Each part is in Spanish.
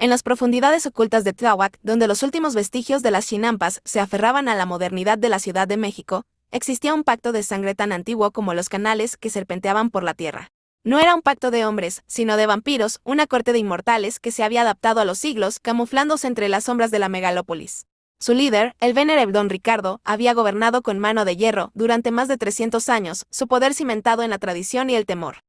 En las profundidades ocultas de Tláhuac, donde los últimos vestigios de las chinampas se aferraban a la modernidad de la Ciudad de México, existía un pacto de sangre tan antiguo como los canales que serpenteaban por la tierra. No era un pacto de hombres, sino de vampiros, una corte de inmortales que se había adaptado a los siglos, camuflándose entre las sombras de la megalópolis. Su líder, el venerable Don Ricardo, había gobernado con mano de hierro durante más de 300 años, su poder cimentado en la tradición y el temor.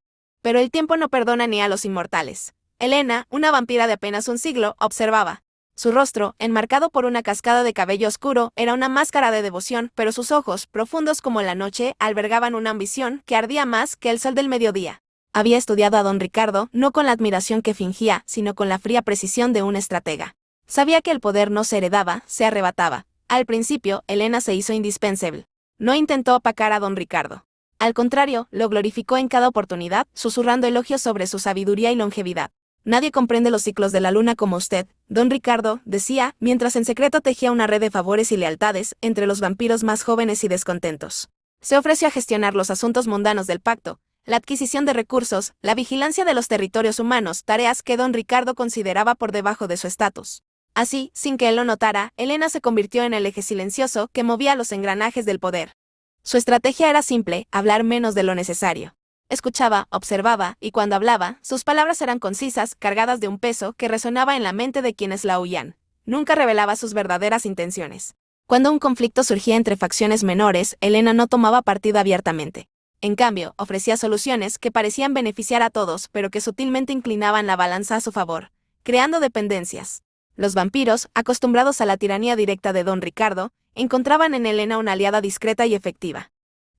Pero el tiempo no perdona ni a los inmortales. Elena, una vampira de apenas un siglo, observaba. Su rostro, enmarcado por una cascada de cabello oscuro, era una máscara de devoción, pero sus ojos, profundos como la noche, albergaban una ambición que ardía más que el sol del mediodía. Había estudiado a Don Ricardo, no con la admiración que fingía, sino con la fría precisión de un estratega. Sabía que el poder no se heredaba, se arrebataba. Al principio, Elena se hizo indispensable. No intentó opacar a Don Ricardo. Al contrario, lo glorificó en cada oportunidad, susurrando elogios sobre su sabiduría y longevidad. Nadie comprende los ciclos de la luna como usted, Don Ricardo, decía, mientras en secreto tejía una red de favores y lealtades entre los vampiros más jóvenes y descontentos. Se ofreció a gestionar los asuntos mundanos del pacto, la adquisición de recursos, la vigilancia de los territorios humanos, tareas que Don Ricardo consideraba por debajo de su estatus. Así, sin que él lo notara, Elena se convirtió en el eje silencioso que movía los engranajes del poder. Su estrategia era simple, hablar menos de lo necesario. Escuchaba, observaba, y cuando hablaba, sus palabras eran concisas, cargadas de un peso que resonaba en la mente de quienes la oían. Nunca revelaba sus verdaderas intenciones. Cuando un conflicto surgía entre facciones menores, Elena no tomaba partido abiertamente. En cambio, ofrecía soluciones que parecían beneficiar a todos, pero que sutilmente inclinaban la balanza a su favor, creando dependencias. Los vampiros, acostumbrados a la tiranía directa de Don Ricardo, encontraban en Elena una aliada discreta y efectiva.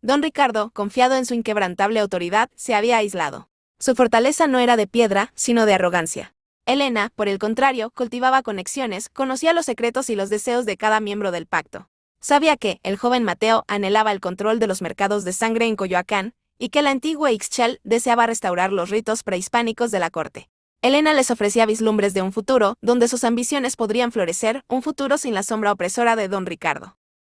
Don Ricardo, confiado en su inquebrantable autoridad, se había aislado. Su fortaleza no era de piedra, sino de arrogancia. Elena, por el contrario, cultivaba conexiones, conocía los secretos y los deseos de cada miembro del pacto. Sabía que el joven Mateo anhelaba el control de los mercados de sangre en Coyoacán, y que la antigua Ixchel deseaba restaurar los ritos prehispánicos de la corte. Elena les ofrecía vislumbres de un futuro, donde sus ambiciones podrían florecer, un futuro sin la sombra opresora de Don Ricardo.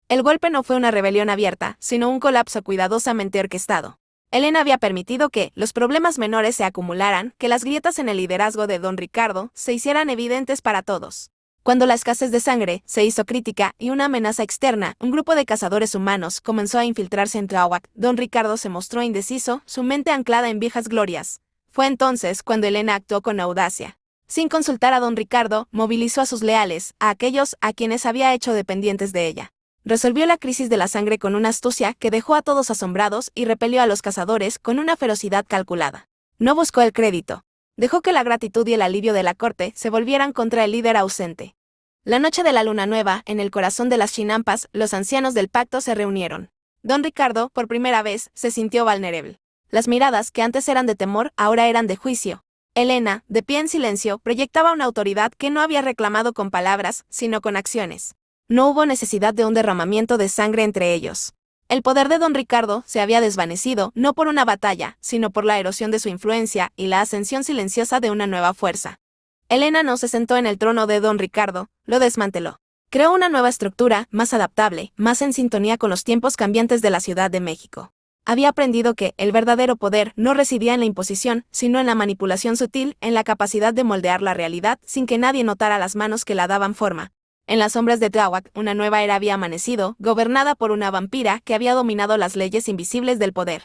El golpe no fue una rebelión abierta, sino un colapso cuidadosamente orquestado. Elena había permitido que los problemas menores se acumularan, que las grietas en el liderazgo de Don Ricardo se hicieran evidentes para todos. Cuando la escasez de sangre se hizo crítica y una amenaza externa, un grupo de cazadores humanos comenzó a infiltrarse en Tláhuac. Don Ricardo se mostró indeciso, su mente anclada en viejas glorias. Fue entonces cuando Elena actuó con audacia. Sin consultar a Don Ricardo, movilizó a sus leales, a aquellos a quienes había hecho dependientes de ella. Resolvió la crisis de la sangre con una astucia que dejó a todos asombrados y repelió a los cazadores con una ferocidad calculada. No buscó el crédito. Dejó que la gratitud y el alivio de la corte se volvieran contra el líder ausente. La noche de la luna nueva, en el corazón de las chinampas, los ancianos del pacto se reunieron. Don Ricardo, por primera vez, se sintió vulnerable. Las miradas que antes eran de temor, ahora eran de juicio. Elena, de pie en silencio, proyectaba una autoridad que no había reclamado con palabras, sino con acciones. No hubo necesidad de un derramamiento de sangre entre ellos. El poder de Don Ricardo se había desvanecido, no por una batalla, sino por la erosión de su influencia y la ascensión silenciosa de una nueva fuerza. Elena no se sentó en el trono de Don Ricardo, lo desmanteló. Creó una nueva estructura, más adaptable, más en sintonía con los tiempos cambiantes de la Ciudad de México. Había aprendido que el verdadero poder no residía en la imposición, sino en la manipulación sutil, en la capacidad de moldear la realidad sin que nadie notara las manos que la daban forma. En las sombras de Tláhuac, una nueva era había amanecido, gobernada por una vampira que había dominado las leyes invisibles del poder.